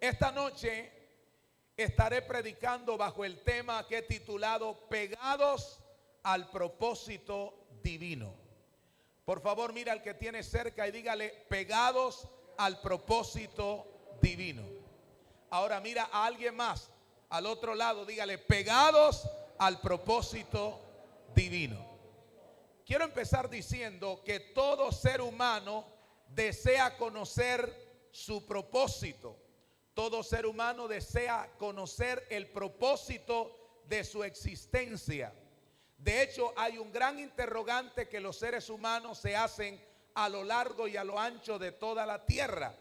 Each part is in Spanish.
Esta noche estaré predicando bajo el tema que he titulado Pegados al propósito divino. Por favor, mira al que tiene cerca y dígale: pegados al propósito divino. Ahora mira a alguien más al otro lado, dígale: pegados al propósito divino. Quiero empezar diciendo que todo ser humano desea conocer su propósito. Todo ser humano desea conocer el propósito de su existencia. De hecho, hay un gran interrogante que los seres humanos se hacen a lo largo y a lo ancho de toda la tierra.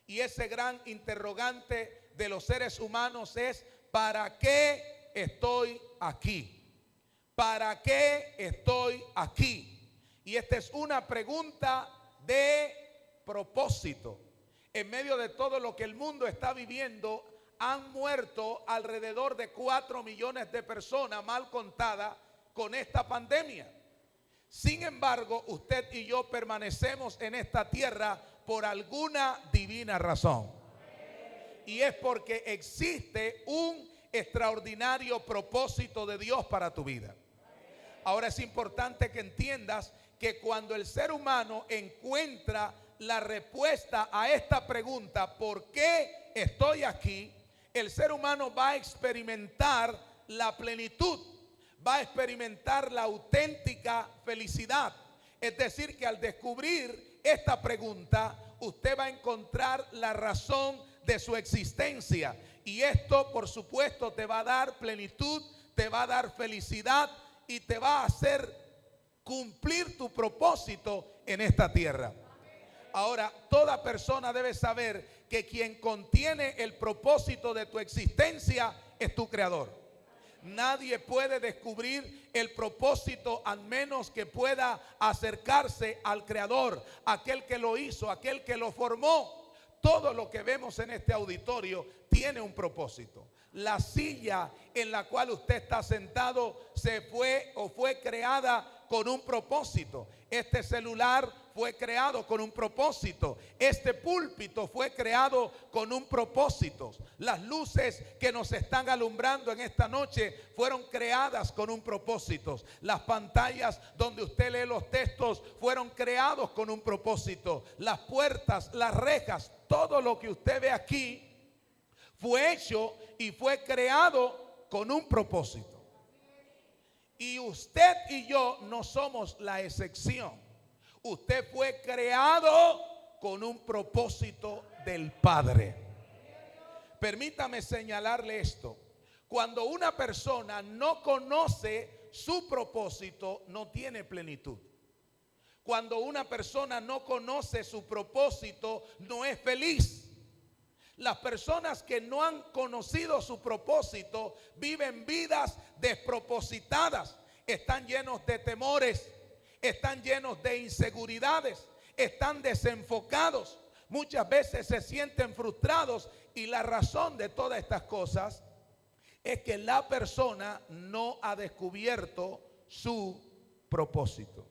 Y ese gran interrogante de los seres humanos es: ¿para qué estoy aquí? ¿Para qué estoy aquí? Y esta es una pregunta de propósito. En medio de todo lo que el mundo está viviendo, han muerto alrededor de 4 millones de personas, mal contadas, con esta pandemia. Sin embargo, usted y yo permanecemos en esta tierra por alguna divina razón. Y es porque existe un extraordinario propósito de Dios para tu vida. Ahora es importante que entiendas que cuando el ser humano encuentra la respuesta a esta pregunta, ¿por qué estoy aquí?, el ser humano va a experimentar la plenitud, va a experimentar la auténtica felicidad. Es decir, que al descubrir esta pregunta, usted va a encontrar la razón de su existencia. Y esto, por supuesto, te va a dar plenitud, te va a dar felicidad y te va a hacer cumplir tu propósito en esta tierra. Ahora, toda persona debe saber que quien contiene el propósito de tu existencia es tu creador. Nadie puede descubrir el propósito al menos que pueda acercarse al creador, aquel que lo hizo, aquel que lo formó. Todo lo que vemos en este auditorio tiene un propósito. La silla en la cual usted está sentado fue creada con un propósito. Este celular fue creado con un propósito. Este púlpito fue creado con un propósito. Las luces que nos están alumbrando en esta noche fueron creadas con un propósito. Las pantallas donde usted lee los textos fueron creados con un propósito. Las puertas, las rejas, todo lo que usted ve aquí fue hecho y fue creado con un propósito. Y usted y yo no somos la excepción. Usted fue creado con un propósito del Padre. Permítame señalarle esto. Cuando una persona no conoce su propósito, no tiene plenitud. Cuando una persona no conoce su propósito, no es feliz. Las personas que no han conocido su propósito viven vidas despropositadas. Están llenos de temores, están llenos de inseguridades, están desenfocados. Muchas veces se sienten frustrados y la razón de todas estas cosas es que la persona no ha descubierto su propósito.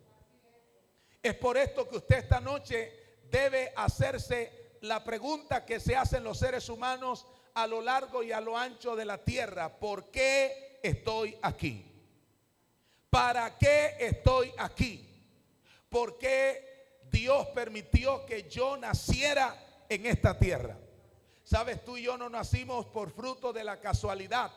Es por esto que usted esta noche debe hacerse la pregunta que se hacen los seres humanos a lo largo y a lo ancho de la tierra: ¿por qué estoy aquí? ¿Para qué estoy aquí? ¿Por qué Dios permitió que yo naciera en esta tierra? Sabes, tú y yo no nacimos por fruto de la casualidad.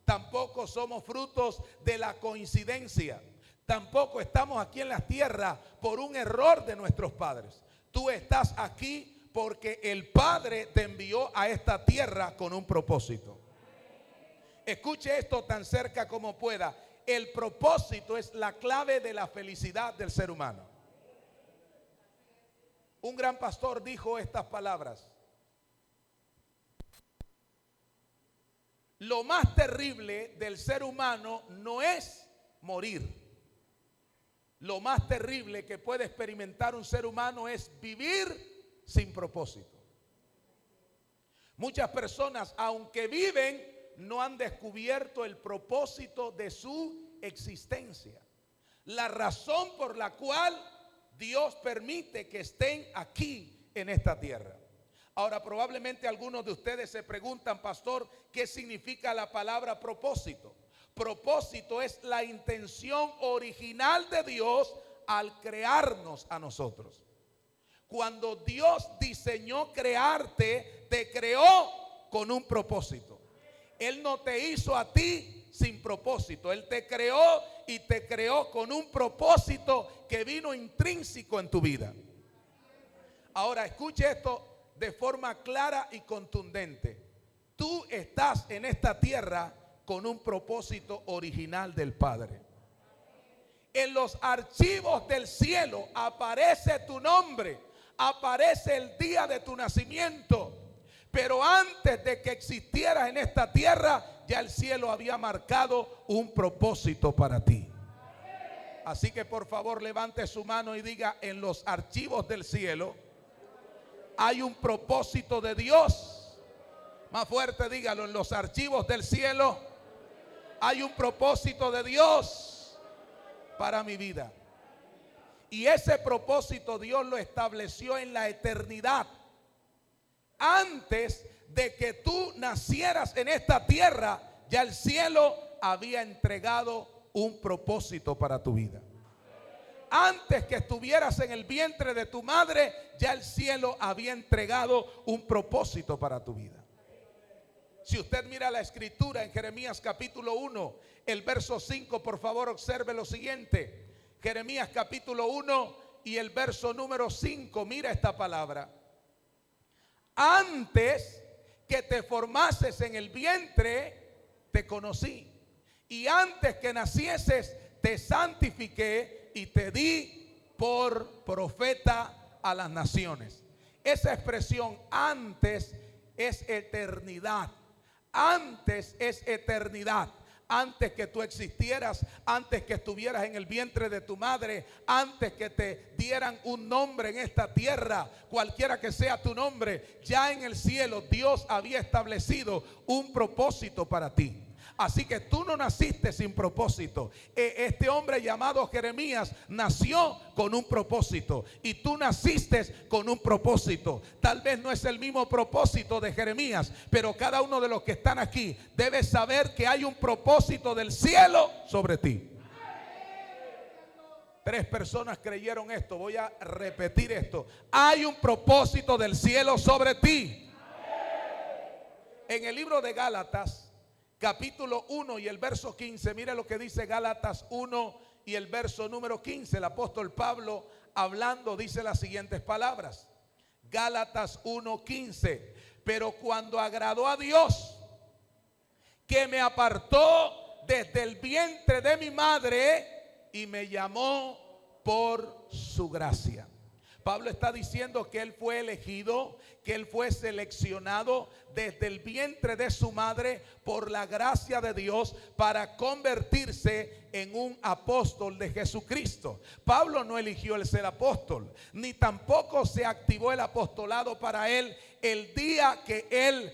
Tampoco somos frutos de la coincidencia. Tampoco estamos aquí en la tierra por un error de nuestros padres. Tú estás aquí porque el Padre te envió a esta tierra con un propósito. Escuche esto tan cerca como pueda. El propósito es la clave de la felicidad del ser humano. Un gran pastor dijo estas palabras: lo más terrible del ser humano no es morir. Lo más terrible que puede experimentar un ser humano es vivir sin propósito. Muchas personas, aunque viven, no han descubierto el propósito de su existencia. La razón por la cual Dios permite que estén aquí en esta tierra. Ahora, probablemente algunos de ustedes se preguntan, pastor, ¿qué significa la palabra propósito? Propósito es la intención original de Dios al crearnos a nosotros. Cuando Dios diseñó crearte, te creó con un propósito. Él no te hizo a ti sin propósito. Él te creó y te creó con un propósito que vino intrínseco en tu vida. Ahora, escuche esto de forma clara y contundente. Tú estás en esta tierra con un propósito original del Padre. En los archivos del cielo aparece tu nombre, aparece el día de tu nacimiento. Pero antes de que existieras en esta tierra, ya el cielo había marcado un propósito para ti. Así que por favor levante su mano y diga: en los archivos del cielo hay un propósito de Dios. Más fuerte, dígalo: en los archivos del cielo hay un propósito de Dios para mi vida. Y ese propósito Dios lo estableció en la eternidad. Antes de que tú nacieras en esta tierra, ya el cielo había entregado un propósito para tu vida. Antes que estuvieras en el vientre de tu madre, ya el cielo había entregado un propósito para tu vida. Si usted mira la escritura en Jeremías capítulo 1, el verso 5, por favor observe lo siguiente. Jeremías capítulo 1 y el verso número 5, mira esta palabra. Antes que te formases en el vientre, te conocí. Y antes que nacieses, te santifiqué y te di por profeta a las naciones. Esa expresión antes es eternidad. Antes es eternidad. Antes que tú existieras, antes que estuvieras en el vientre de tu madre, antes que te dieran un nombre en esta tierra, cualquiera que sea tu nombre, ya en el cielo Dios había establecido un propósito para ti. Así que tú no naciste sin propósito. Este hombre llamado Jeremías nació con un propósito y tú naciste con un propósito. Tal vez no es el mismo propósito de Jeremías, pero cada uno de los que están aquí debe saber que hay un propósito del cielo sobre ti. 3 personas creyeron esto. Voy a repetir esto. Hay un propósito del cielo sobre ti. En el libro de Gálatas capítulo 1 y el verso 15, mire lo que dice Gálatas 1 y el verso número 15. El apóstol Pablo hablando dice las siguientes palabras. Gálatas 1:15. Pero cuando agradó a Dios, que me apartó desde el vientre de mi madre y me llamó por su gracia. Pablo está diciendo que él fue elegido, que él fue seleccionado desde el vientre de su madre por la gracia de Dios para convertirse en un apóstol de Jesucristo. Pablo no eligió el ser apóstol, ni tampoco se activó el apostolado para él el día que él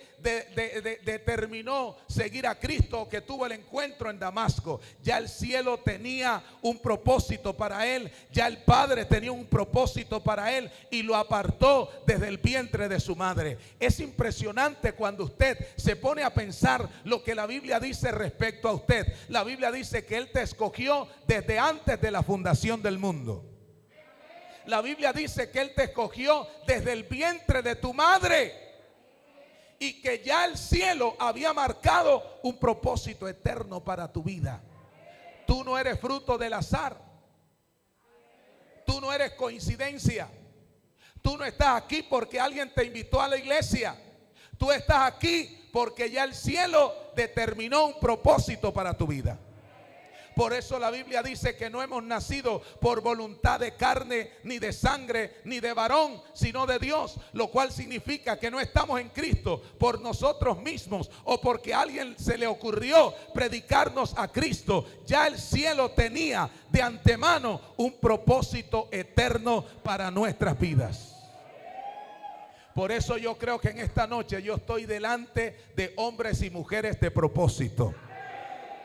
determinó seguir a Cristo, que tuvo el encuentro en Damasco. Ya el cielo tenía un propósito para él, ya el Padre tenía un propósito para él y lo apartó desde el vientre de su madre. Es impresionante cuando usted se pone a pensar lo que la Biblia dice respecto a usted. La Biblia dice que él te escogió desde antes de la fundación del mundo. La Biblia dice que él te escogió desde el vientre de tu madre y que ya el cielo había marcado un propósito eterno para tu vida. Tú no eres fruto del azar. Tú no eres coincidencia. Tú no estás aquí porque alguien te invitó a la iglesia. Tú estás aquí porque ya el cielo determinó un propósito para tu vida. Por eso la Biblia dice que no hemos nacido por voluntad de carne, ni de sangre, ni de varón, sino de Dios. Lo cual significa que no estamos en Cristo por nosotros mismos o porque a alguien se le ocurrió predicarnos a Cristo. Ya el cielo tenía de antemano un propósito eterno para nuestras vidas. Por eso yo creo que en esta noche yo estoy delante de hombres y mujeres de propósito.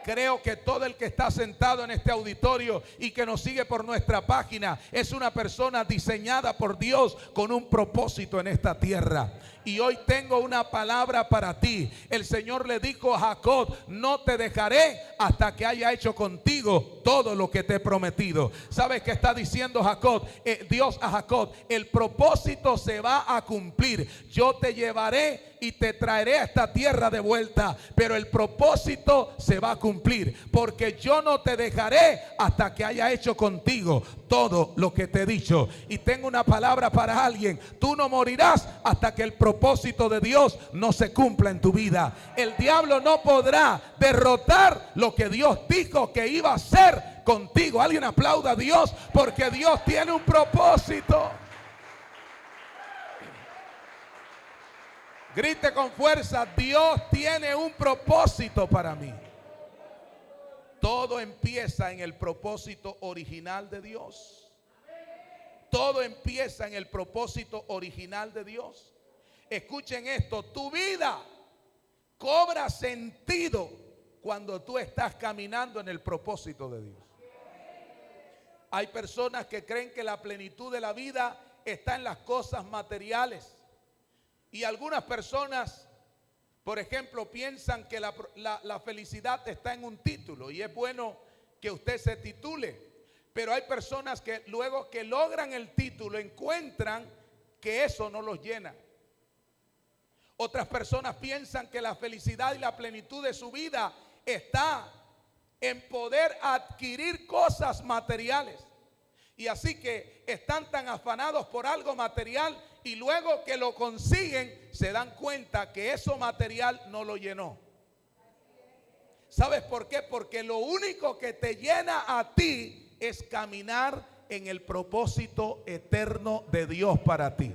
Creo que todo el que está sentado en este auditorio y que nos sigue por nuestra página es una persona diseñada por Dios con un propósito en esta tierra. Y hoy tengo una palabra para ti. El Señor le dijo a Jacob: no te dejaré hasta que haya hecho contigo todo lo que te he prometido. ¿Sabes qué está diciendo Jacob? Dios a Jacob: el propósito se va a cumplir. Yo te llevaré y te traeré a esta tierra de vuelta, pero el propósito se va a cumplir, porque yo no te dejaré hasta que haya hecho contigo todo lo que te he dicho. Y tengo una palabra para alguien: tú no morirás hasta que el propósito de Dios no se cumpla en tu vida. El diablo no podrá derrotar lo que Dios dijo que iba a hacer contigo. Alguien aplauda a Dios, porque Dios tiene un propósito. Grite con fuerza: Dios tiene un propósito para mí. Todo empieza en el propósito original de Dios. Todo empieza en el propósito original de Dios. Escuchen esto: tu vida cobra sentido cuando tú estás caminando en el propósito de Dios. Hay personas que creen que la plenitud de la vida está en las cosas materiales. Y algunas personas, por ejemplo, piensan que la felicidad está en un título, y es bueno que usted se titule. Pero hay personas que luego que logran el título encuentran que eso no los llena. Otras personas piensan que la felicidad y la plenitud de su vida está en poder adquirir cosas materiales. Y así que están tan afanados por algo material, y luego que lo consiguen se dan cuenta que eso material no lo llenó. ¿Sabes por qué? Porque lo único que te llena a ti es caminar en el propósito eterno de Dios para ti.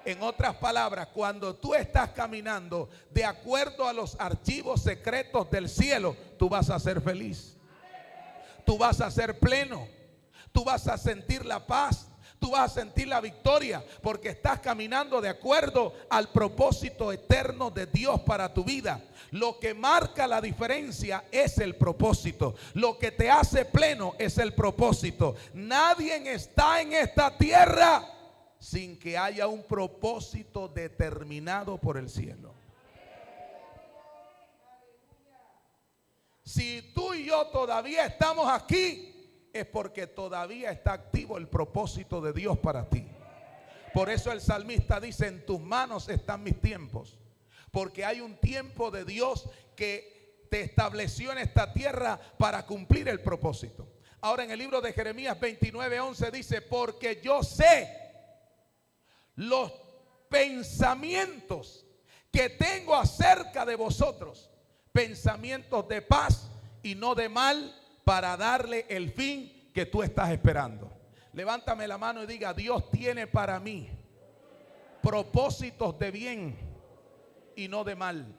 En otras palabras, cuando tú estás caminando de acuerdo a los archivos secretos del cielo, tú vas a ser feliz. Tú vas a ser pleno. Tú vas a sentir la paz. Tú vas a sentir la victoria, porque estás caminando de acuerdo al propósito eterno de Dios para tu vida. Lo que marca la diferencia es el propósito. Lo que te hace pleno es el propósito. Nadie está en esta tierra sin que haya un propósito determinado por el cielo. Si tú y yo todavía estamos aquí, es porque todavía está activo el propósito de Dios para ti. Por eso el salmista dice: en tus manos están mis tiempos. Porque hay un tiempo de Dios que te estableció en esta tierra para cumplir el propósito. Ahora, en el libro de Jeremías 29:11 dice: porque yo sé los pensamientos que tengo acerca de vosotros, pensamientos de paz y no de mal, para darle el fin que tú estás esperando. Levántame la mano y diga: Dios tiene para mí propósitos de bien y no de mal.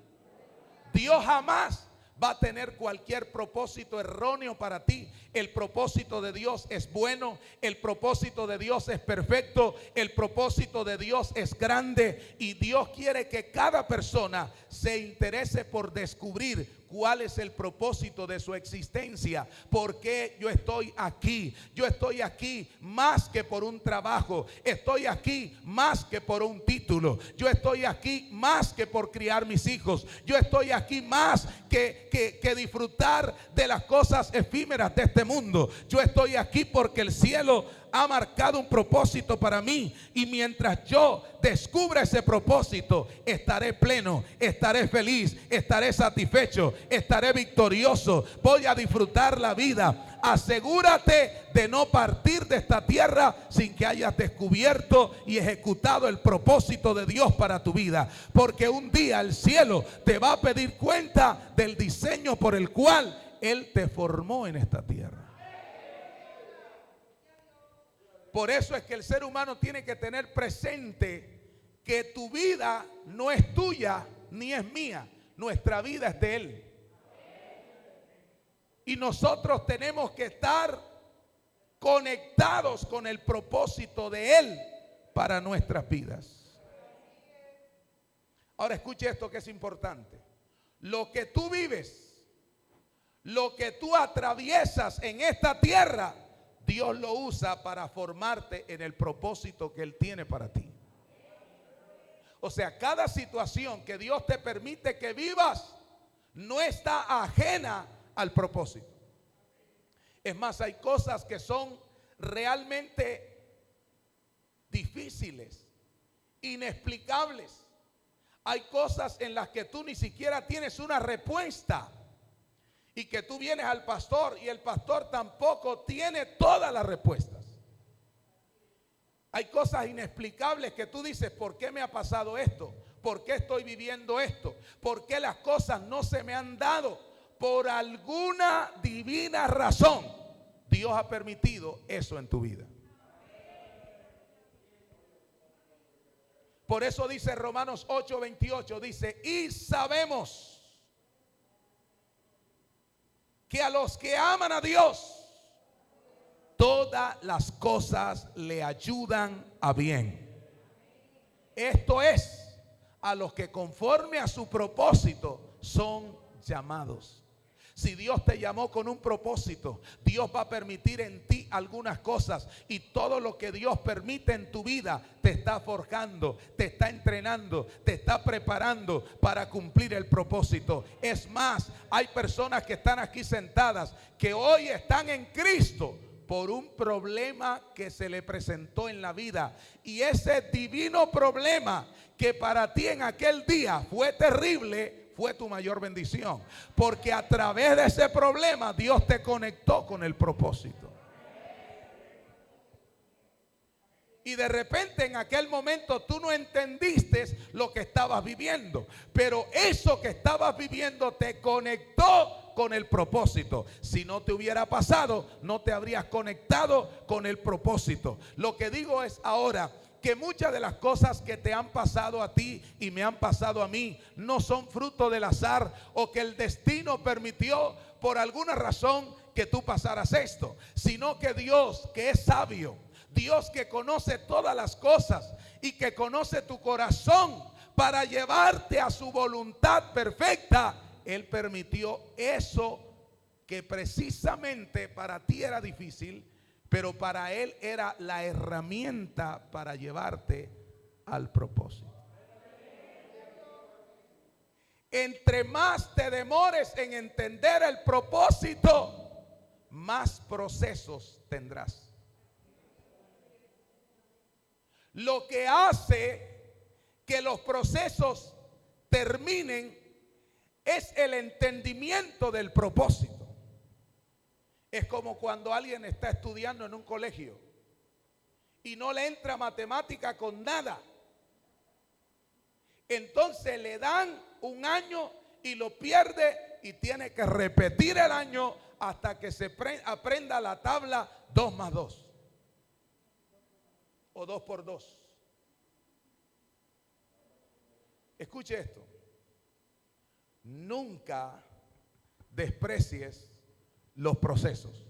Dios jamás va a tener cualquier propósito erróneo para ti. El propósito de Dios es bueno, el propósito de Dios es perfecto, el propósito de Dios es grande, y Dios quiere que cada persona se interese por descubrir cuál es el propósito de su existencia. ¿Por qué yo estoy aquí? Yo estoy aquí más que por un trabajo. Estoy aquí más que por un título. Yo estoy aquí más que por criar mis hijos. Yo estoy aquí más que disfrutar de las cosas efímeras de este mundo. Yo estoy aquí porque el cielo ha marcado un propósito para mí, y mientras yo descubra ese propósito, estaré pleno, estaré feliz, estaré satisfecho, estaré victorioso. Voy a disfrutar la vida. Asegúrate de no partir de esta tierra sin que hayas descubierto y ejecutado el propósito de Dios para tu vida, porque un día el cielo te va a pedir cuenta del diseño por el cual Él te formó en esta tierra. Por eso es que el ser humano tiene que tener presente que tu vida no es tuya ni es mía. Nuestra vida es de Él. Y nosotros tenemos que estar conectados con el propósito de Él para nuestras vidas. Ahora escuche esto que es importante. Lo que tú vives, lo que tú atraviesas en esta tierra, Dios lo usa para formarte en el propósito que Él tiene para ti. O sea, cada situación que Dios te permite que vivas no está ajena al propósito. Es más, hay cosas que son realmente difíciles, inexplicables. Hay cosas en las que tú ni siquiera tienes una respuesta y que tú vienes al pastor y el pastor tampoco tiene todas las respuestas. Hay cosas inexplicables que tú dices, ¿por qué me ha pasado esto? ¿Por qué estoy viviendo esto? ¿Por qué las cosas no se me han dado? Por alguna divina razón, Dios ha permitido eso en tu vida. Por eso dice Romanos 8:28, dice, y sabemos que a los que aman a Dios, todas las cosas le ayudan a bien. Esto es, a los que conforme a su propósito son llamados. Si Dios te llamó con un propósito, Dios va a permitir en ti algunas cosas, y todo lo que Dios permite en tu vida te está forjando, te está entrenando, te está preparando para cumplir el propósito. Es más, hay personas que están aquí sentadas que hoy están en Cristo por un problema que se le presentó en la vida, y ese divino problema que para ti en aquel día fue terrible, fue tu mayor bendición, porque a través de ese problema Dios te conectó con el propósito. Y de repente en aquel momento tú no entendiste lo que estabas viviendo, pero eso que estabas viviendo te conectó con el propósito. Si no te hubiera pasado, no te habrías conectado con el propósito. Lo que digo es ahora que muchas de las cosas que te han pasado a ti y me han pasado a mí no son fruto del azar, o que el destino permitió por alguna razón que tú pasaras esto, sino que Dios, que es sabio, Dios que conoce todas las cosas y que conoce tu corazón para llevarte a su voluntad perfecta, Él permitió eso que precisamente para ti era difícil, pero para Él era la herramienta para llevarte al propósito. Entre más te demores en entender el propósito, más procesos tendrás. Lo que hace que los procesos terminen es el entendimiento del propósito. Es como cuando alguien está estudiando en un colegio y no le entra matemática con nada. Entonces le dan un año y lo pierde y tiene que repetir el año hasta que se aprenda la tabla 2 más 2 o 2 por 2. Escuche esto. Nunca desprecies los procesos,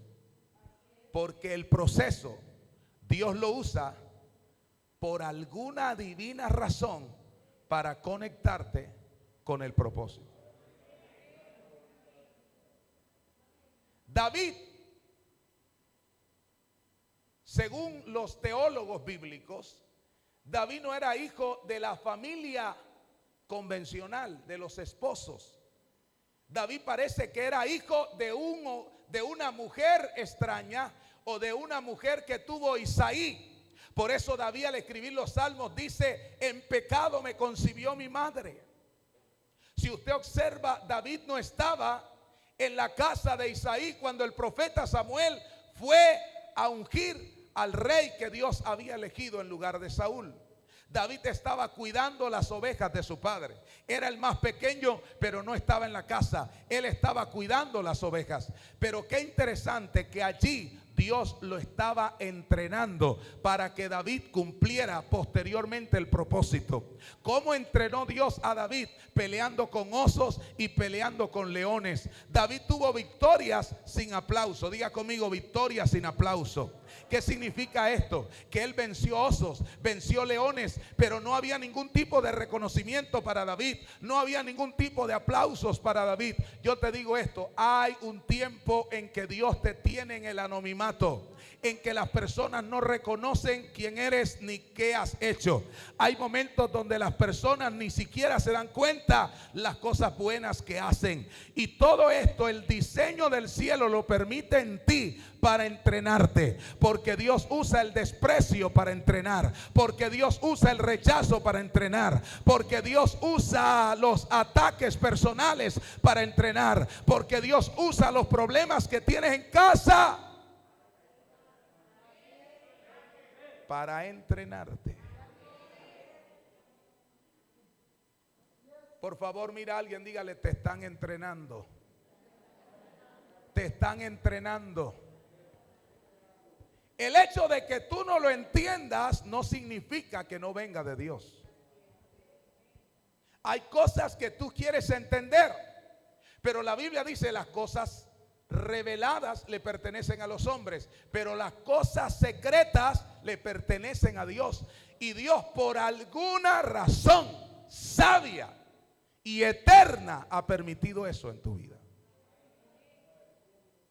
porque el proceso Dios lo usa por alguna divina razón para conectarte con el propósito. David, según los teólogos bíblicos, David no era hijo de la familia convencional, de los esposos. David parece que era hijo de una mujer extraña, o de una mujer que tuvo Isaí. Por eso David, al escribir los salmos, dice: en pecado me concibió mi madre. Si usted observa, David no estaba en la casa de Isaí cuando el profeta Samuel fue a ungir al rey que Dios había elegido en lugar de Saúl. David estaba cuidando las ovejas de su padre. Era el más pequeño, pero no estaba en la casa. Él estaba cuidando las ovejas. Pero qué interesante que allí Dios lo estaba entrenando para que David cumpliera posteriormente el propósito. ¿Cómo entrenó Dios a David? Peleando con osos y peleando con leones. David tuvo victorias sin aplauso. Diga conmigo: victorias sin aplauso. ¿Qué significa esto? Que él venció osos, venció leones, pero no había ningún tipo de reconocimiento para David. No había ningún tipo de aplausos para David. Yo te digo esto: hay un tiempo en que Dios te tiene en el anonimato anonimato, en que las personas no reconocen quién eres ni qué has hecho. Hay momentos donde las personas ni siquiera se dan cuenta las cosas buenas que hacen. Y todo esto, el diseño del cielo lo permite en ti para entrenarte. Porque Dios usa el desprecio para entrenar. Porque Dios usa el rechazo para entrenar. Porque Dios usa los ataques personales para entrenar. Porque Dios usa los problemas que tienes en casa para entrenarte. Por favor, mira a alguien, dígale: te están entrenando. Te están entrenando. El hecho de que tú no lo entiendas no significa que no venga de Dios. Hay cosas que tú quieres entender, pero la Biblia dice: las cosas reveladas le pertenecen a los hombres, pero las cosas secretas le pertenecen a Dios. Y Dios, por alguna razón sabia y eterna, ha permitido eso en tu vida.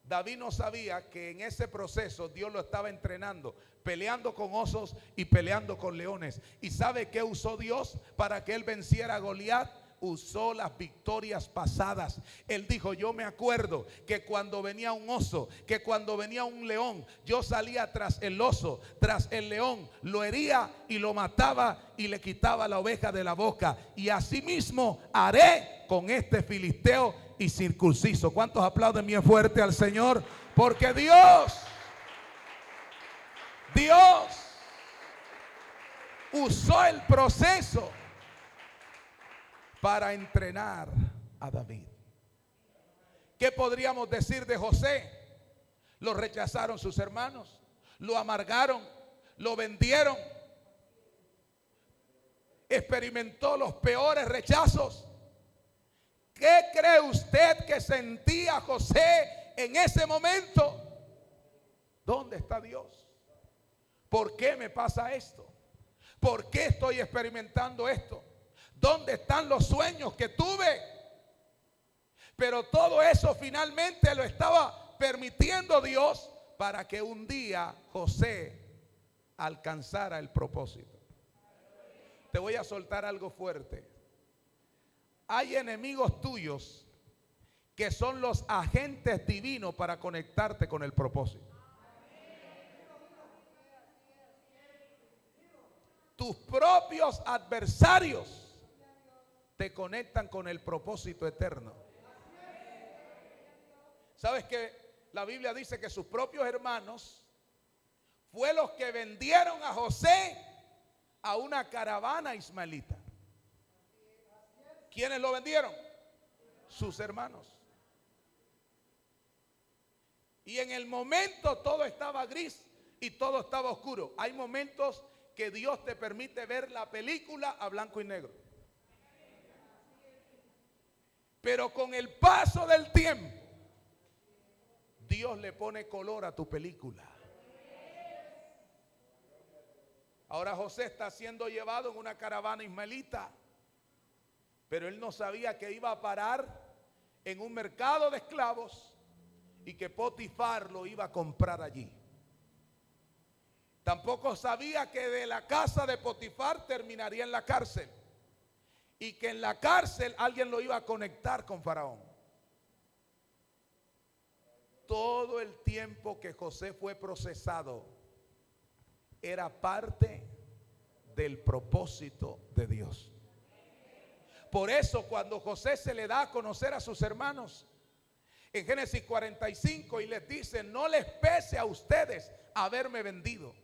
David no sabía que en ese proceso Dios lo estaba entrenando, peleando con osos y peleando con leones. ¿Y sabe qué usó Dios para que él venciera a Goliat? Usó las victorias pasadas. Él dijo: yo me acuerdo que cuando venía un oso, que cuando venía un león, yo salía tras el oso, tras el león, lo hería y lo mataba y le quitaba la oveja de la boca. Y asimismo haré con este filisteo y circunciso. ¿Cuántos aplauden bien fuerte al Señor? Porque Dios usó el proceso para entrenar a David. ¿Qué podríamos decir de José? Lo rechazaron sus hermanos, lo amargaron, lo vendieron, experimentó los peores rechazos. ¿Qué cree usted que sentía José en ese momento? ¿Dónde está Dios? ¿Por qué me pasa esto? ¿Por qué estoy experimentando esto? ¿Dónde están los sueños que tuve? Pero todo eso finalmente lo estaba permitiendo Dios para que un día José alcanzara el propósito. Te voy a soltar algo fuerte. Hay enemigos tuyos que son los agentes divinos para conectarte con el propósito. Tus propios adversarios te conectan con el propósito eterno. ¿Sabes que la Biblia dice que sus propios hermanos fue los que vendieron a José a una caravana ismaelita? ¿Quiénes lo vendieron? Sus hermanos. Y en el momento todo estaba gris y todo estaba oscuro. Hay momentos que Dios te permite ver la película a blanco y negro. Pero con el paso del tiempo, Dios le pone color a tu película. Ahora José está siendo llevado en una caravana ismaelita, pero él no sabía que iba a parar en un mercado de esclavos y que Potifar lo iba a comprar allí. Tampoco sabía que de la casa de Potifar terminaría en la cárcel y que en la cárcel alguien lo iba a conectar con Faraón. Todo el tiempo que José fue procesado era parte del propósito de Dios. Por eso cuando José se le da a conocer a sus hermanos en Génesis 45 y les dice: no les pese a ustedes haberme vendido,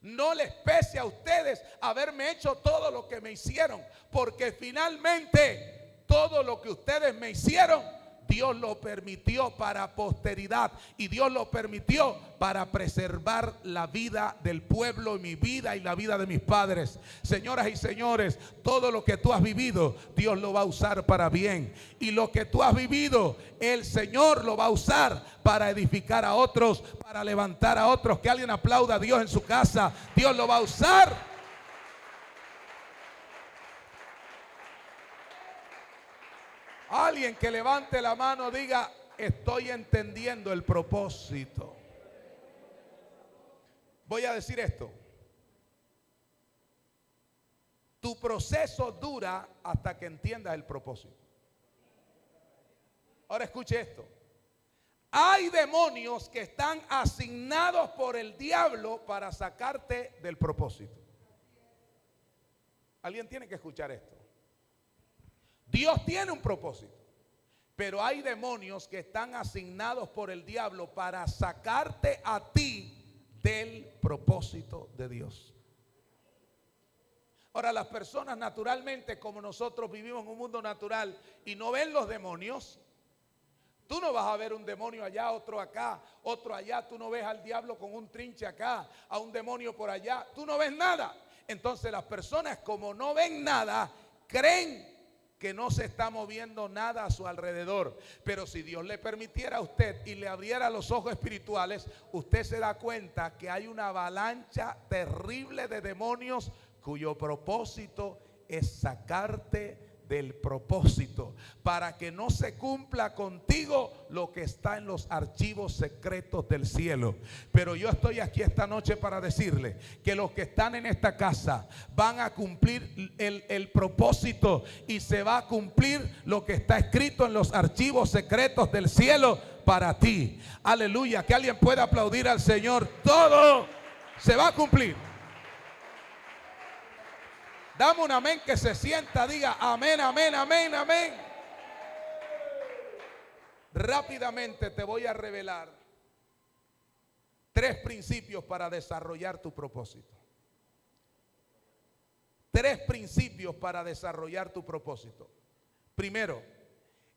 no les pese a ustedes haberme hecho todo lo que me hicieron, porque finalmente todo lo que ustedes me hicieron, Dios lo permitió para posteridad y Dios lo permitió para preservar la vida del pueblo y mi vida y la vida de mis padres. Señoras y señores, todo lo que tú has vivido, Dios lo va a usar para bien. Y lo que tú has vivido, el Señor lo va a usar para edificar a otros, para levantar a otros. Que alguien aplauda a Dios en su casa. Dios lo va a usar. Alguien que levante la mano diga: estoy entendiendo el propósito. Voy a decir esto. Tu proceso dura hasta que entiendas el propósito. Ahora escuche esto. Hay demonios que están asignados por el diablo para sacarte del propósito. Alguien tiene que escuchar esto. Dios tiene un propósito, pero hay demonios que están asignados por el diablo para sacarte a ti del propósito de Dios. Ahora, las personas naturalmente, como nosotros vivimos en un mundo natural y no ven los demonios, tú no vas a ver un demonio allá, otro acá, otro allá. Tú no ves al diablo con un trinche acá, a un demonio por allá. Tú no ves nada. Entonces las personas, como no ven nada, creen que no se está moviendo nada a su alrededor. Pero si Dios le permitiera a usted y le abriera los ojos espirituales, usted se da cuenta que hay una avalancha terrible de demonios cuyo propósito es sacarte del propósito, para que no se cumpla contigo lo que está en los archivos secretos del cielo. Pero yo estoy aquí esta noche para decirle que los que están en esta casa van a cumplir el propósito, y se va a cumplir lo que está escrito en los archivos secretos del cielo para ti. Aleluya, que alguien pueda aplaudir al Señor. Todo se va a cumplir. Dame un amén que se sienta, diga amén, amén, amén, amén. Rápidamente te voy a revelar 3 principios para desarrollar tu propósito. 3 principios para desarrollar tu propósito. Primero,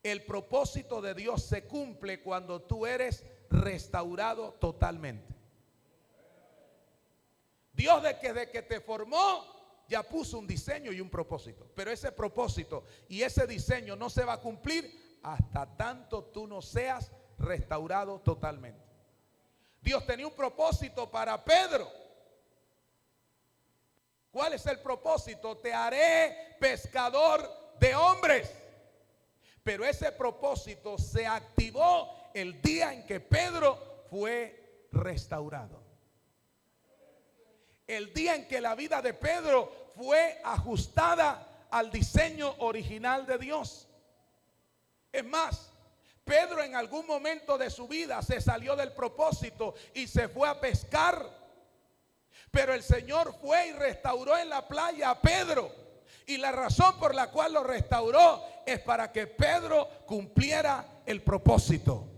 el propósito de Dios se cumple cuando tú eres restaurado totalmente. Dios desde que te formó ya puso un diseño y un propósito, pero ese propósito y ese diseño no se va a cumplir hasta tanto tú no seas restaurado totalmente. Dios tenía un propósito para Pedro. ¿Cuál es el propósito? Te haré pescador de hombres. Pero ese propósito se activó el día en que Pedro fue restaurado. El día en que la vida de Pedro fue ajustada al diseño original de Dios. Es más, Pedro en algún momento de su vida se salió del propósito y se fue a pescar. Pero el Señor fue y restauró en la playa a Pedro. Y la razón por la cual lo restauró es para que Pedro cumpliera el propósito.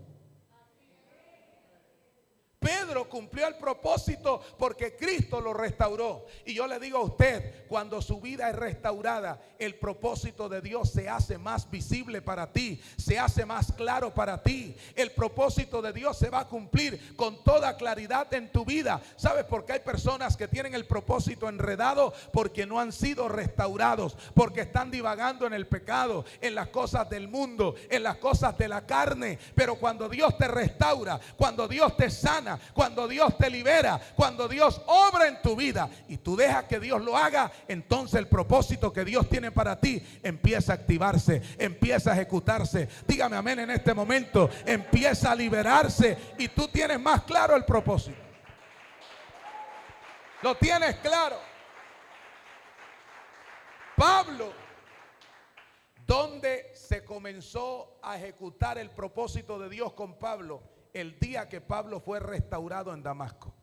Pedro cumplió el propósito porque Cristo lo restauró. Y yo le digo a usted, cuando su vida es restaurada, el propósito de Dios se hace más visible para ti, se hace más claro para ti. El propósito de Dios se va a cumplir con toda claridad en tu vida. ¿Sabes por qué hay personas que tienen el propósito enredado? Porque no han sido restaurados, porque están divagando en el pecado, en las cosas del mundo, en las cosas de la carne. Pero cuando Dios te restaura, cuando Dios te sana, cuando Dios te libera, cuando Dios obra en tu vida y tú dejas que Dios lo haga, entonces el propósito que Dios tiene para ti empieza a activarse, empieza a ejecutarse. Dígame amén en este momento. Empieza a liberarse y tú tienes más claro el propósito. Lo tienes claro. Pablo, ¿dónde se comenzó a ejecutar el propósito de Dios con Pablo? El día que Pablo fue restaurado en Damasco.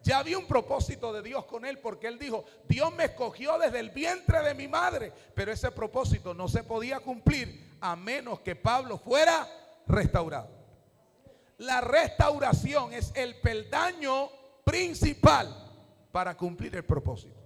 Ya había un propósito de Dios con él, porque él dijo: Dios me escogió desde el vientre de mi madre. Pero ese propósito no se podía cumplir a menos que Pablo fuera restaurado. La restauración es el peldaño principal para cumplir el propósito.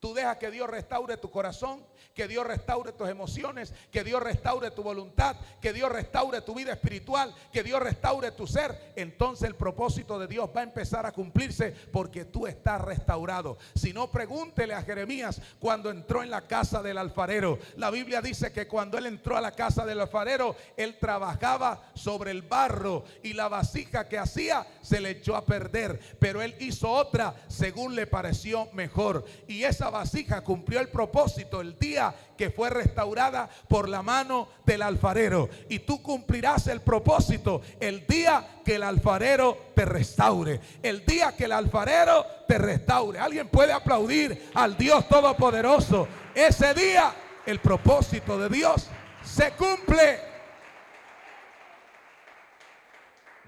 Tú dejas que Dios restaure tu corazón, que Dios restaure tus emociones, que Dios restaure tu voluntad, que Dios restaure tu vida espiritual, que Dios restaure tu ser. Entonces el propósito de Dios va a empezar a cumplirse porque tú estás restaurado. Si no, pregúntele a Jeremías cuando entró en la casa del alfarero. La Biblia dice que cuando él entró a la casa del alfarero, él trabajaba sobre el barro y la vasija que hacía se le echó a perder. Pero él hizo otra según le pareció mejor. Y esa vasija cumplió el propósito el día que fue restaurada por la mano del alfarero. Y tú cumplirás el propósito el día que el alfarero te restaure. El día que el alfarero te restaure. Alguien puede aplaudir al Dios Todopoderoso. Ese día el propósito de Dios se cumple.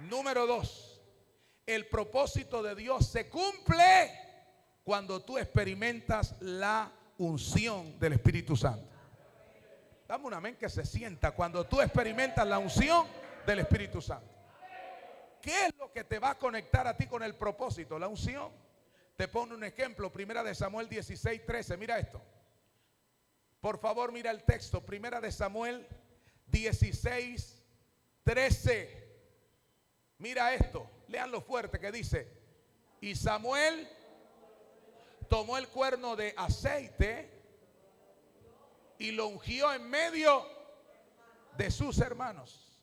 Número 2. El propósito de Dios se cumple cuando tú experimentas la unción del Espíritu Santo. Dame un amén que se sienta. Cuando tú experimentas la unción del Espíritu Santo. ¿Qué es lo que te va a conectar a ti con el propósito? La unción. Te pongo un ejemplo. Primera de Samuel 16:13. Mira esto. Por favor, mira el texto. Primera de Samuel 16:13. Mira esto. Léanlo fuerte que dice: y Samuel tomó el cuerno de aceite y lo ungió en medio de sus hermanos.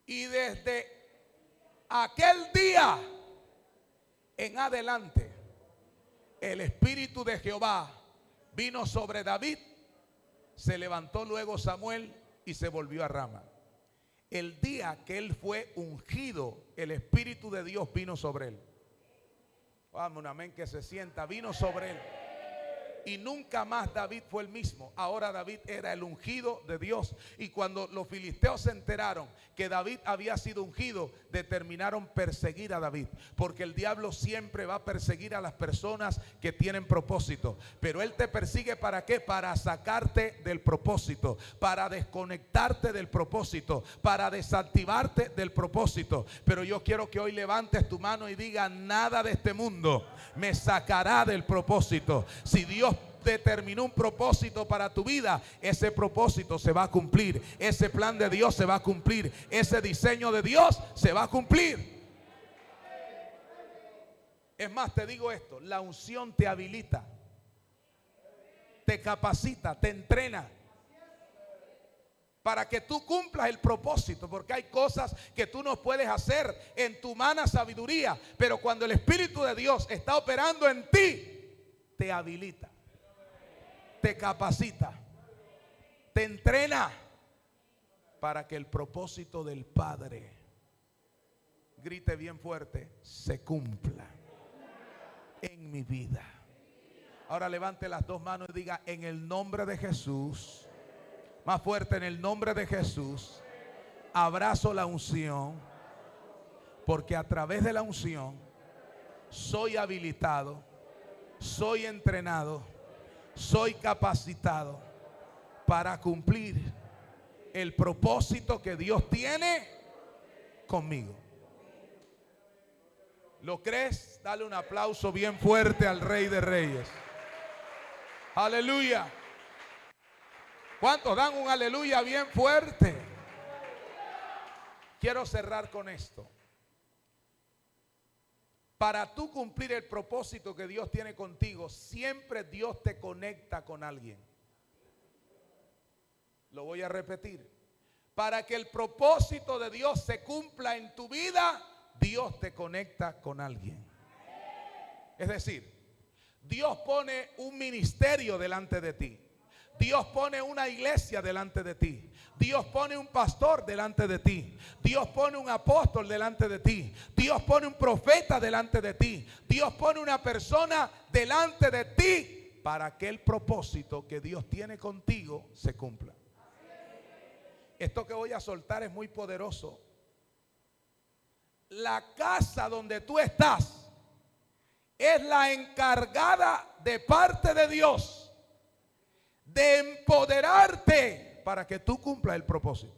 Y desde aquel día en adelante el Espíritu de Jehová vino sobre David. Se levantó luego Samuel y se volvió a Rama. El día que él fue ungido, el Espíritu de Dios vino sobre él. Vamos, un amén que se sienta. Vino sobre él. Y nunca más David fue el mismo. Ahora David era el ungido de Dios. Y cuando los filisteos se enteraron que David había sido ungido, determinaron perseguir a David. Porque el diablo siempre va a perseguir a las personas que tienen propósito. Pero él te persigue ¿para qué? Para sacarte del propósito, para desconectarte del propósito, para desactivarte del propósito. Pero yo quiero que hoy levantes tu mano y diga: nada de este mundo me sacará del propósito. Si Dios determinó un propósito para tu vida, ese propósito se va a cumplir. Ese plan de Dios se va a cumplir. Ese diseño de Dios se va a cumplir. Es más, te digo esto: la unción te habilita, te capacita, te entrena para que tú cumplas el propósito. Porque hay cosas que tú no puedes hacer en tu humana sabiduría, pero cuando el Espíritu de Dios está operando en ti, te habilita, te capacita, te entrena para que el propósito del Padre, grite bien fuerte, se cumpla en mi vida. Ahora levante las dos manos y diga: en el nombre de Jesús. Más fuerte: en el nombre de Jesús, abrazo la unción, porque a través de la unción soy habilitado, soy entrenado, soy capacitado para cumplir el propósito que Dios tiene conmigo. ¿Lo crees? Dale un aplauso bien fuerte al Rey de Reyes. Aleluya. ¿Cuántos dan un aleluya bien fuerte? Quiero cerrar con esto. Para tú cumplir el propósito que Dios tiene contigo, siempre Dios te conecta con alguien. Lo voy a repetir. Para que el propósito de Dios se cumpla en tu vida, Dios te conecta con alguien. Es decir, Dios pone un ministerio delante de ti. Dios pone una iglesia delante de ti. Dios pone un pastor delante de ti. Dios pone un apóstol delante de ti. Dios pone un profeta delante de ti. Dios pone una persona delante de ti para que el propósito que Dios tiene contigo se cumpla. Esto que voy a soltar es muy poderoso. La casa donde tú estás es la encargada de parte de Dios de empoderarte para que tú cumplas el propósito.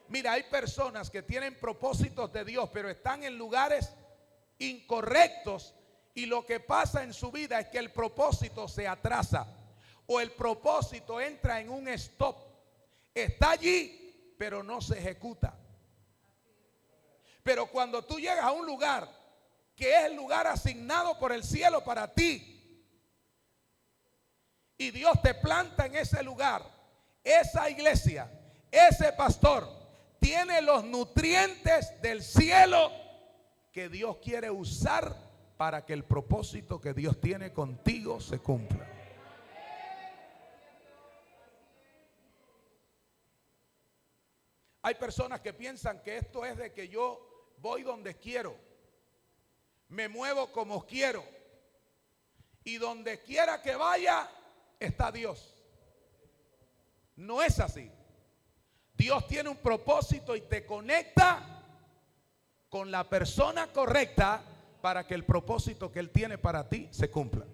Mira, hay personas que tienen propósitos de Dios, pero están en lugares incorrectos, y lo que pasa en su vida es que el propósito se atrasa o el propósito entra en un stop. Está allí, pero no se ejecuta. Pero cuando tú llegas a un lugar que es el lugar asignado por el cielo para ti, y Dios te planta en ese lugar, esa iglesia, ese pastor tiene los nutrientes del cielo que Dios quiere usar para que el propósito que Dios tiene contigo se cumpla. Hay personas que piensan que esto es de que yo voy donde quiero, me muevo como quiero, y donde quiera que vaya está Dios. No es así. Dios tiene un propósito y te conecta con la persona correcta para que el propósito que Él tiene para ti se cumpla.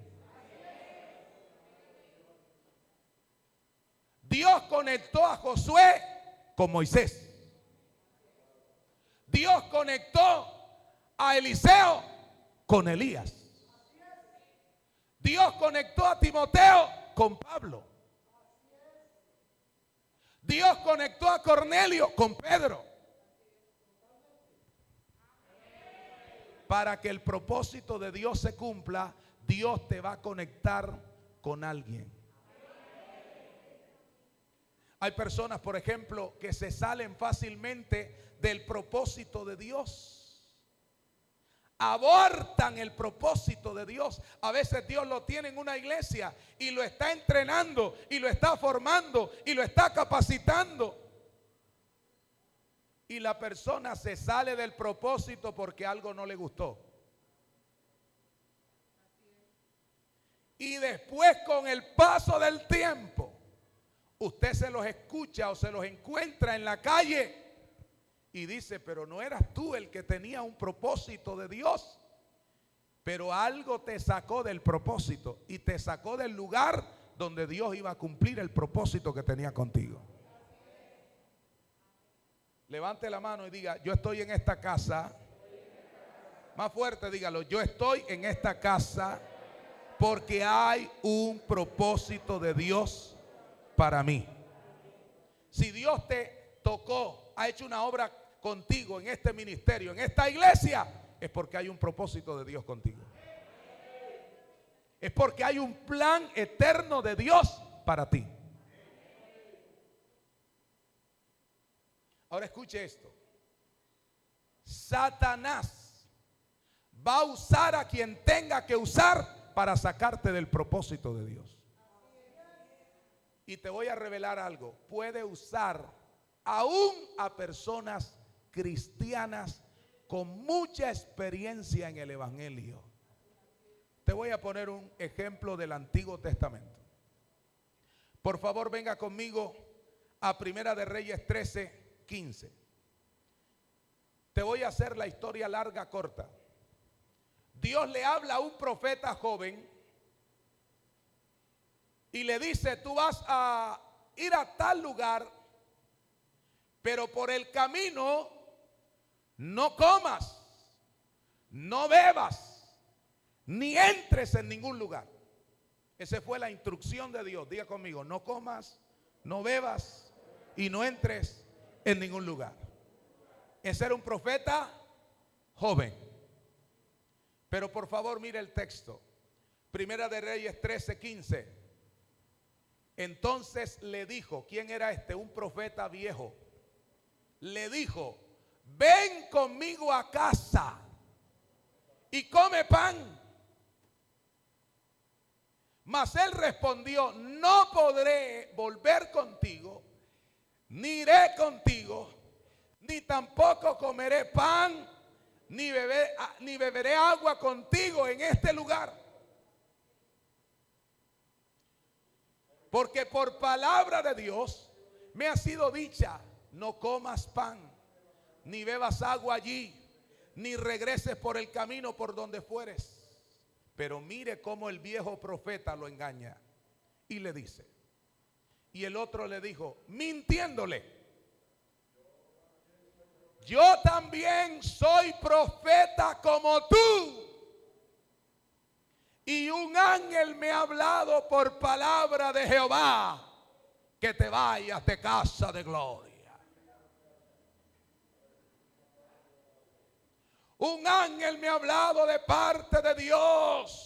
Dios conectó a Josué con Moisés. Dios conectó a Eliseo con Elías. Dios conectó a Timoteo con Pablo. Dios conectó a Cornelio con Pedro. Para que el propósito de Dios se cumpla, Dios te va a conectar con alguien. Hay personas, por ejemplo, que se salen fácilmente del propósito de Dios. Abortan el propósito de Dios. A veces Dios lo tiene en una iglesia y lo está entrenando y lo está formando y lo está capacitando. Y la persona se sale del propósito porque algo no le gustó. Y después, con el paso del tiempo, usted se los escucha o se los encuentra en la calle y dice: pero no eras tú el que tenía un propósito de Dios. Pero algo te sacó del propósito y te sacó del lugar donde Dios iba a cumplir el propósito que tenía contigo. Levante la mano y diga: yo estoy en esta casa. Más fuerte, dígalo: yo estoy en esta casa porque hay un propósito de Dios para mí. Si Dios te tocó, ha hecho una obra contigo en este ministerio, en esta iglesia, es porque hay un propósito de Dios contigo. Es porque hay un plan eterno de Dios para ti. Ahora escuche esto. Satanás va a usar a quien tenga que usar para sacarte del propósito de Dios. Y te voy a revelar algo. Puede usar aún a personas cristianas con mucha experiencia en el evangelio. Te voy a poner un ejemplo del Antiguo Testamento. Por favor, venga conmigo a Primera de Reyes 13:15. Te voy a hacer la historia larga corta. Dios le habla a un profeta joven y le dice: tú vas a ir a tal lugar, pero por el camino no comas, no bebas, ni entres en ningún lugar. Esa fue la instrucción de Dios. Diga conmigo: no comas, no bebas y no entres en ningún lugar. Ese era un profeta joven. Pero por favor, mire el texto. Primera de Reyes 13:15. Entonces le dijo, ¿quién era este? Un profeta viejo. Le dijo: ven conmigo a casa y come pan. Mas él respondió: no podré volver contigo, ni iré contigo, ni tampoco comeré pan, ni beberé agua contigo en este lugar. Porque por palabra de Dios me ha sido dicha: no comas pan, ni bebas agua allí, ni regreses por el camino por donde fueres. Pero mire cómo el viejo profeta lo engaña y le dice. Y el otro le dijo, mintiéndole: yo también soy profeta como tú, y un ángel me ha hablado por palabra de Jehová que te vayas de casa de gloria. Un ángel me ha hablado de parte de Dios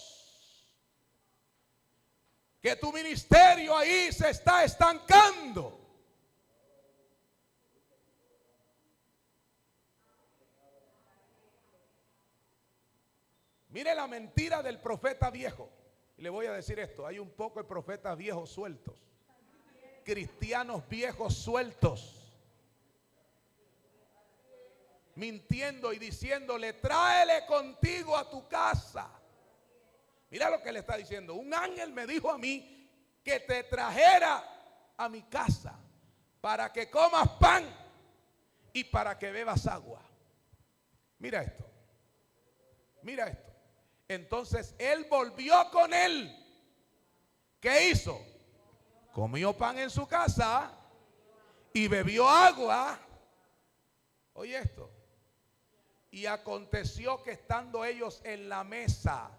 que tu ministerio ahí se está estancando. Mire la mentira del profeta viejo. Y le voy a decir esto, hay un poco de profetas viejos sueltos. Cristianos viejos sueltos. Mintiendo y diciéndole, tráele contigo a tu casa. Mira lo que le está diciendo. Un ángel me dijo a mí que te trajera a mi casa para que comas pan y para que bebas agua. Mira esto. Mira esto. Entonces él volvió con él. ¿Qué hizo? Comió pan en su casa y bebió agua. Oye esto. Y aconteció que estando ellos en la mesa,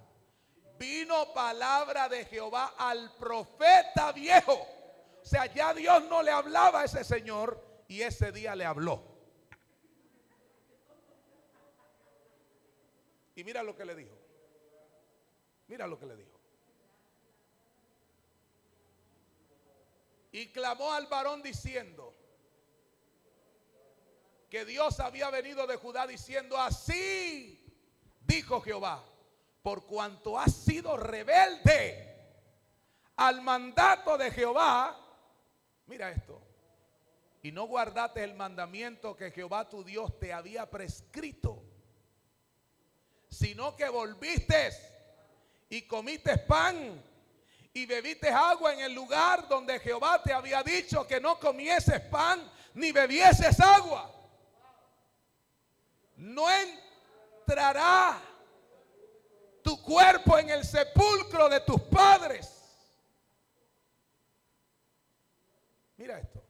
vino palabra de Jehová al profeta viejo. O sea, ya Dios no le hablaba a ese señor y ese día le habló. Y mira lo que le dijo. Mira lo que le dijo. Y clamó al varón diciendo que Dios había venido de Judá diciendo, así dijo Jehová, por cuanto has sido rebelde al mandato de Jehová, mira esto, y no guardaste el mandamiento que Jehová tu Dios te había prescrito, sino que volviste y comiste pan y bebiste agua en el lugar donde Jehová te había dicho que no comieses pan ni bebieses agua. No entrará tu cuerpo en el sepulcro de tus padres. Mira esto.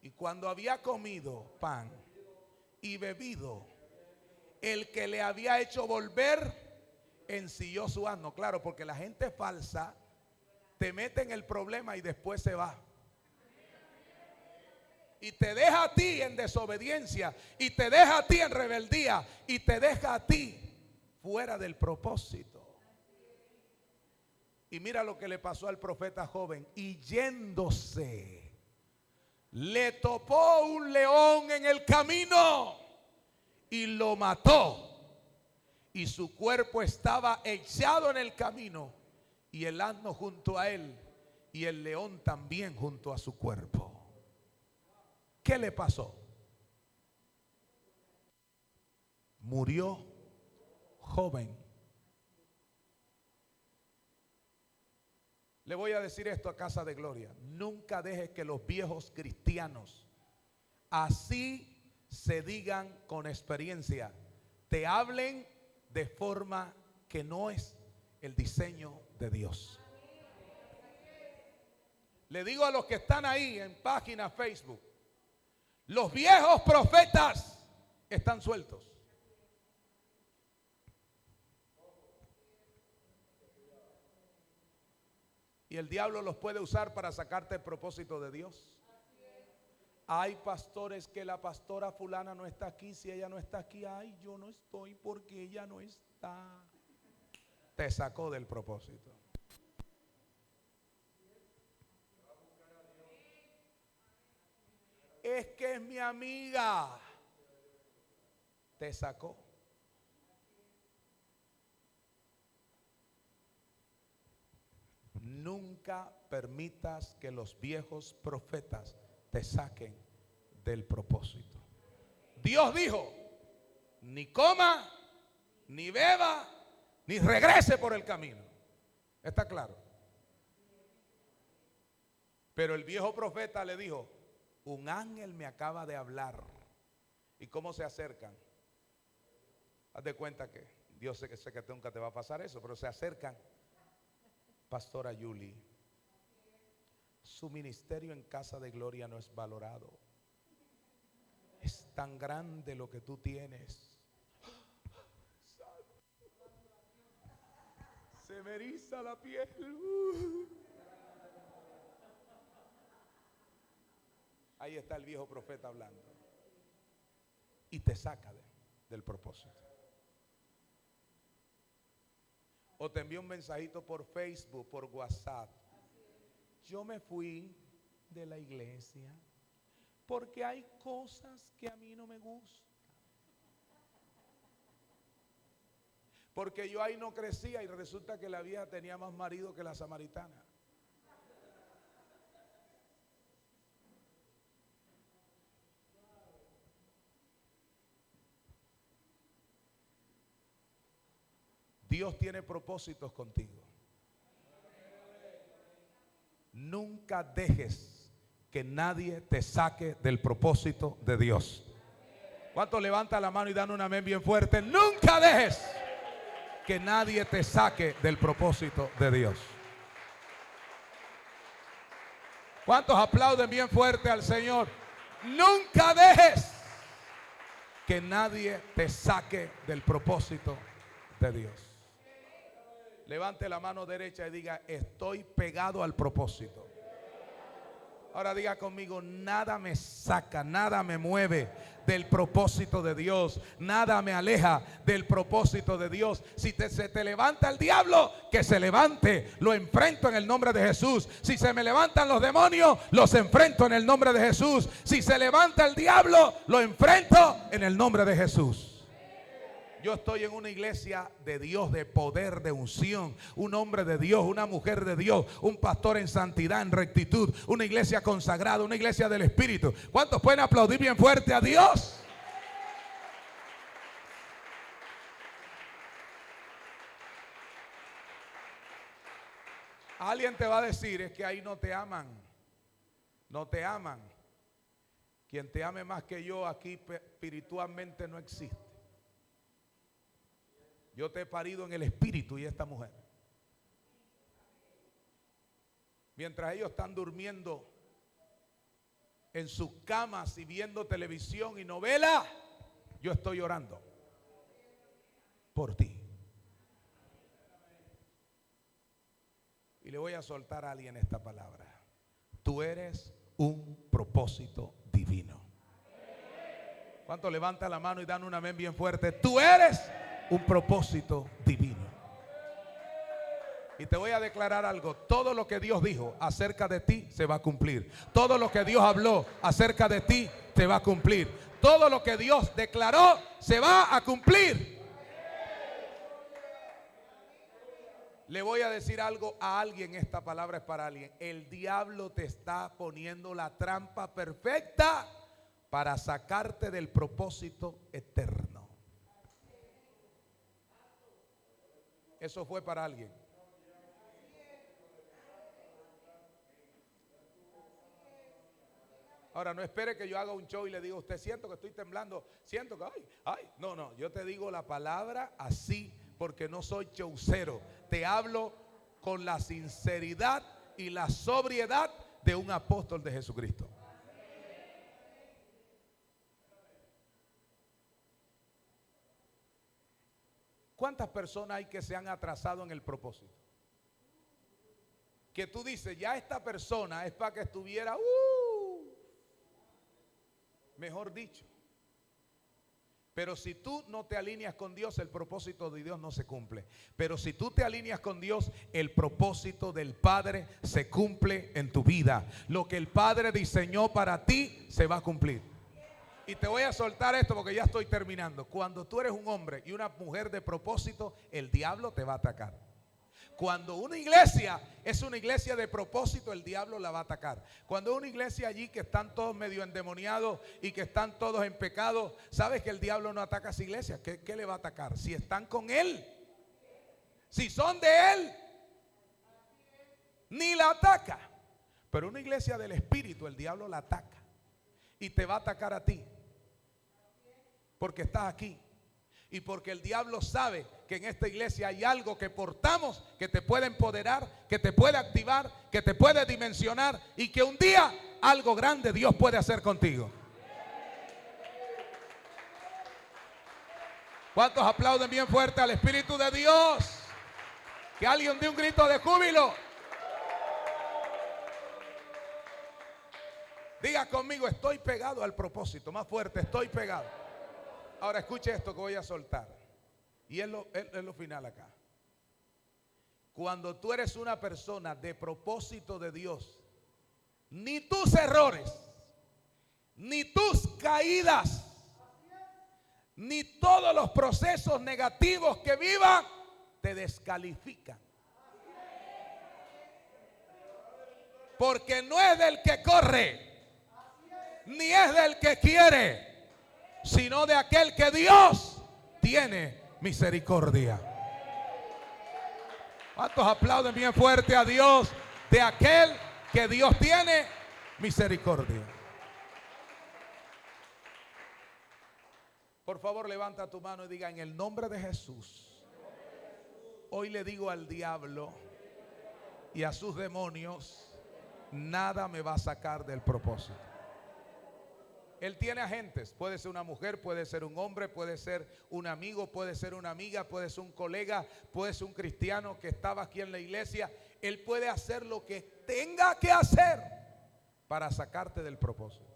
Y cuando había comido pan y bebido, el que le había hecho volver ensilló su asno. Claro, porque la gente falsa te mete en el problema y después se va. Y te deja a ti en desobediencia, y te deja a ti en rebeldía, y te deja a ti fuera del propósito. Y mira lo que le pasó al profeta joven. Y yéndose, le topó un león en el camino y lo mató. Y su cuerpo estaba echado en el camino, y el asno junto a él, y el león también junto a su cuerpo. ¿Qué le pasó? Murió joven. Le voy a decir esto a Casa de Gloria. Nunca dejes que los viejos cristianos así se digan con experiencia, te hablen de forma que no es el diseño de Dios. Le digo a los que están ahí en página Facebook, los viejos profetas están sueltos. Y el diablo los puede usar para sacarte el propósito de Dios. Hay pastores que la pastora fulana no está aquí. Si ella no está aquí, ay, yo no estoy porque ella no está. Te sacó del propósito. Es que es mi amiga. Te sacó. Nunca permitas que los viejos profetas te saquen del propósito. Dios dijo, ni coma, ni beba, ni regrese por el camino. ¿Está claro? Pero el viejo profeta le dijo, un ángel me acaba de hablar. ¿Y cómo se acercan? Haz de cuenta que Dios sé que nunca te va a pasar eso, pero se acercan. Pastora Yuli, su ministerio en Casa de Gloria no es valorado. Es tan grande lo que tú tienes. Se me eriza la piel. Ahí está el viejo profeta hablando. Y te saca del propósito. O te envía un mensajito por Facebook, por WhatsApp. Yo me fui de la iglesia porque hay cosas que a mí no me gustan. Porque yo ahí no crecía y resulta que la vieja tenía más marido que la samaritana. Dios tiene propósitos contigo. Nunca dejes que nadie te saque del propósito de Dios. ¿Cuántos levantan la mano y dan un amén bien fuerte? Nunca dejes que nadie te saque del propósito de Dios. ¿Cuántos aplauden bien fuerte al Señor? Nunca dejes que nadie te saque del propósito de Dios. Levante la mano derecha y diga: estoy pegado al propósito. Ahora diga conmigo: nada me saca, nada me mueve del propósito de Dios. Nada me aleja del propósito de Dios. Si se te levanta el diablo, que se levante. Lo enfrento en el nombre de Jesús. Si se me levantan los demonios, los enfrento en el nombre de Jesús. Si se levanta el diablo, lo enfrento en el nombre de Jesús. Yo estoy en una iglesia de Dios, de poder, de unción. Un hombre de Dios, una mujer de Dios, un pastor en santidad, en rectitud. Una iglesia consagrada, una iglesia del Espíritu. ¿Cuántos pueden aplaudir bien fuerte a Dios? Alguien te va a decir: es que ahí no te aman. No te aman. Quien te ame más que yo aquí espiritualmente no existe. Yo te he parido en el espíritu y esta mujer. Mientras ellos están durmiendo en sus camas y viendo televisión y novela, yo estoy orando por ti. Y le voy a soltar a alguien esta palabra. Tú eres un propósito divino. ¿Cuántos levantan la mano y dan un amén bien fuerte? Tú eres un propósito divino. Y te voy a declarar algo: todo lo que Dios dijo acerca de ti se va a cumplir. Todo lo que Dios habló acerca de ti se va a cumplir. Todo lo que Dios declaró se va a cumplir. Le voy a decir algo a alguien, esta palabra es para alguien. El diablo te está poniendo la trampa perfecta para sacarte del propósito eterno. Eso fue para alguien. Ahora no espere que yo haga un show y le diga: usted, siento que estoy temblando, siento que ay. No, yo te digo la palabra así porque no soy showcero. Te hablo con la sinceridad y la sobriedad de un apóstol de Jesucristo. ¿Cuántas personas hay que se han atrasado en el propósito? Que tú dices: ya esta persona es para que estuviera, mejor dicho. Pero si tú no te alineas con Dios, el propósito de Dios no se cumple. Pero si tú te alineas con Dios, el propósito del Padre se cumple en tu vida. Lo que el Padre diseñó para ti se va a cumplir. Y te voy a soltar esto porque ya estoy terminando. Cuando tú eres un hombre y una mujer de propósito, el diablo te va a atacar. Cuando una iglesia es una iglesia de propósito, el diablo la va a atacar. Cuando una iglesia allí que están todos medio endemoniados y que están todos en pecado, ¿sabes que el diablo no ataca a esa iglesia? ¿Qué le va a atacar? Si están con él, si son de él, ni la ataca. Pero una iglesia del Espíritu, el diablo la ataca y te va a atacar a ti, porque estás aquí. Y porque el diablo sabe que en esta iglesia hay algo que portamos que te puede empoderar, que te puede activar, que te puede dimensionar y que un día algo grande Dios puede hacer contigo. ¿Cuántos aplauden bien fuerte al Espíritu de Dios? Que alguien dé un grito de júbilo. Diga conmigo: estoy pegado al propósito. Más fuerte: estoy pegado. Ahora escuche esto que voy a soltar. Y es lo final acá. Cuando tú eres una persona de propósito de Dios, ni tus errores, ni tus caídas, ni todos los procesos negativos que vivan te descalifican. Porque no es del que corre, ni es del que quiere, sino de aquel que Dios tiene misericordia. ¿Cuántos aplauden bien fuerte a Dios? De aquel que Dios tiene misericordia. Por favor, levanta tu mano y diga: en el nombre de Jesús, hoy le digo al diablo y a sus demonios, nada me va a sacar del propósito. Él tiene agentes, puede ser una mujer, puede ser un hombre, puede ser un amigo, puede ser una amiga, puede ser un colega, puede ser un cristiano que estaba aquí en la iglesia. Él puede hacer lo que tenga que hacer para sacarte del propósito.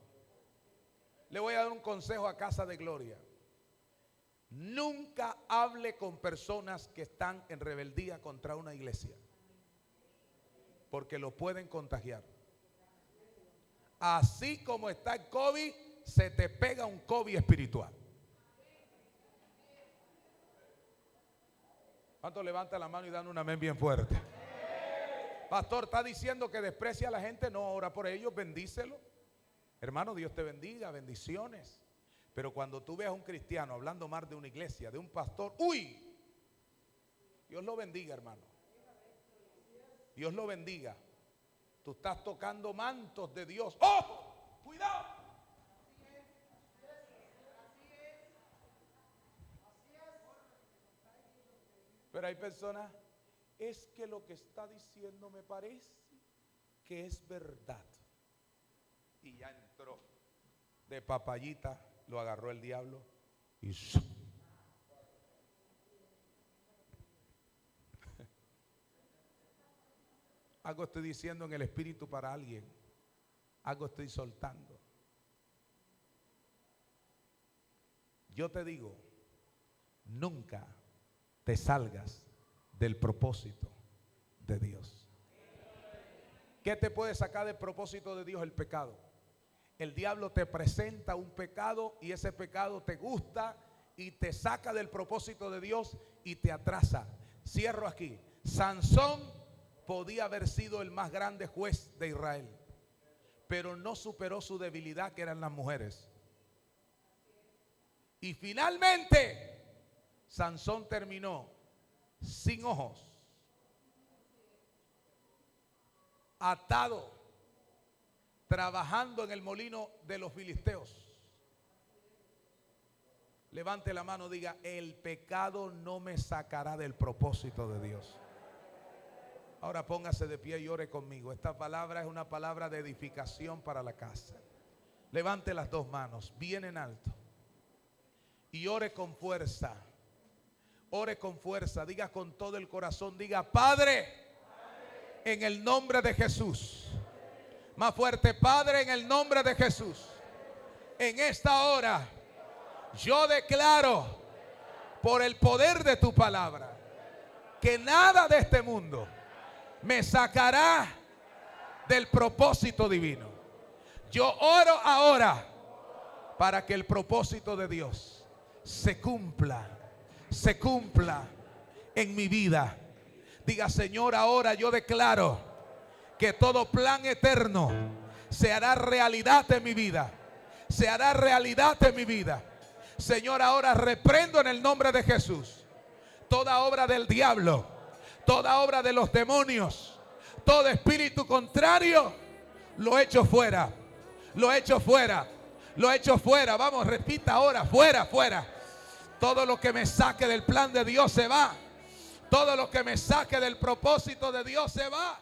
Le voy a dar un consejo a Casa de Gloria. Nunca hable con personas que están en rebeldía contra una iglesia, porque lo pueden contagiar. Así como está el COVID, se te pega un COVID espiritual. ¿Cuánto levanta la mano y dan un amén bien fuerte? Pastor, ¿está diciendo que desprecia a la gente? No, ora por ellos, bendícelo. Hermano, Dios te bendiga, bendiciones. Pero cuando tú veas a un cristiano hablando mal de una iglesia, de un pastor, ¡uy! Dios lo bendiga, hermano. Dios lo bendiga. Tú estás tocando mantos de Dios. ¡Oh! ¡Cuidado! Pero hay personas, es que lo que está diciendo me parece que es verdad. Y ya entró de papayita, lo agarró el diablo y algo estoy diciendo en el espíritu para alguien. Algo estoy soltando. Yo te digo, nunca te salgas del propósito de Dios. ¿Qué te puede sacar del propósito de Dios? El pecado. El diablo te presenta un pecado y ese pecado te gusta y te saca del propósito de Dios y te atrasa. Cierro aquí. Sansón podía haber sido el más grande juez de Israel, pero no superó su debilidad, que eran las mujeres. Y finalmente Sansón terminó sin ojos, atado, trabajando en el molino de los filisteos. Levante la mano, diga: el pecado no me sacará del propósito de Dios. Ahora póngase de pie y ore conmigo. Esta palabra es una palabra de edificación para la casa. Levante las dos manos bien en alto y ore con fuerza. Ore con fuerza, diga con todo el corazón, diga: Padre, en el nombre de Jesús. Más fuerte: Padre, en el nombre de Jesús. En esta hora yo declaro, por el poder de tu palabra, que nada de este mundo me sacará del propósito divino. Yo oro ahora para que el propósito de Dios se cumpla en mi vida. Diga: Señor, ahora yo declaro que todo plan eterno se hará realidad en mi vida. Se hará realidad en mi vida. Señor, ahora reprendo en el nombre de Jesús toda obra del diablo, toda obra de los demonios, todo espíritu contrario, lo echo fuera, lo echo fuera, lo echo fuera. Vamos, repita ahora: fuera, fuera. Todo lo que me saque del plan de Dios se va. Todo lo que me saque del propósito de Dios se va.